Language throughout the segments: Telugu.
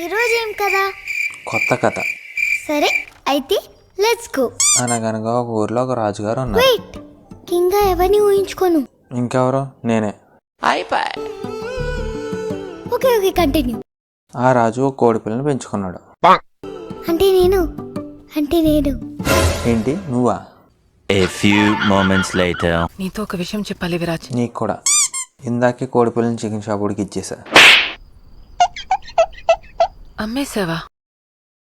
ఈరోజు ఏం కదా? కొత్త కథ. సరే అయితే లెట్స్ గో. అనగనగా ఒక ఊర్లో ఒక రాజుగారు ఉన్నారు. వెయిట్, ఇంకా ఎవరిని ఊహించుకోను. ఇంకెవరో నేనే. Okay okay continue. ఆ రాజు ఒక కోడి పిల్లని పెంచుకున్నాడు. అంటే నేను ఏంటి నువ్వా? A few moments later. నీతో ఒక విషయం చెప్పాలి విరాజ్. నీకు కూడా. ఇందాకే కోడి పిల్లని చికెన్ షాప్ ఉడికి ఇచ్చేసా. అమ్మేసావా?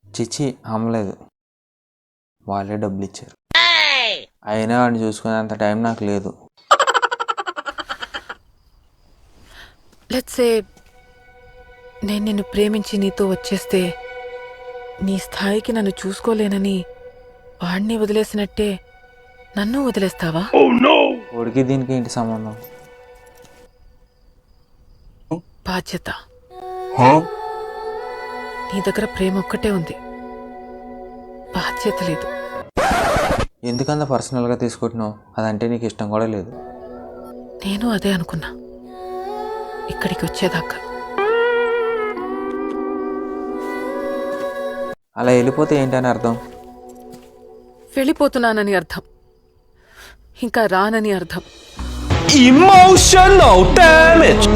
చిచ్చి అమ్మలేదు, వాళ్ళే డబ్బులు ఇచ్చారు. అయినా వాడిని చూసుకునేంత టైం నాకు లేదు. లెట్స్ సే నేను నిన్ను ప్రేమించి నీతో వచ్చేస్తే నీ స్థాయికి నన్ను చూసుకోలేనని వాడిని వదిలేసినట్టే నన్ను వదిలేస్తావా? కోడికి దీనికి ఏంటి సంబంధం? బాధ్యత. నీ దగ్గర ప్రేమ ఒక్కటే ఉంది, బాధ్యత లేదు. ఎందుకంత పర్సనల్గా తీసుకుంటున్నావు? అదంటే నీకు ఇష్టం కూడా లేదు. నేను అదే అనుకున్నా ఇక్కడికి వచ్చేదాకా. అలా వెళ్ళిపోతే ఏంటని అర్థం? వెళ్ళిపోతున్నానని అర్థం, ఇంకా రానని అర్థం. Emotional damage.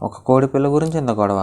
ఒక కోడి పిల్ల గురించి ఎంత గొడవ?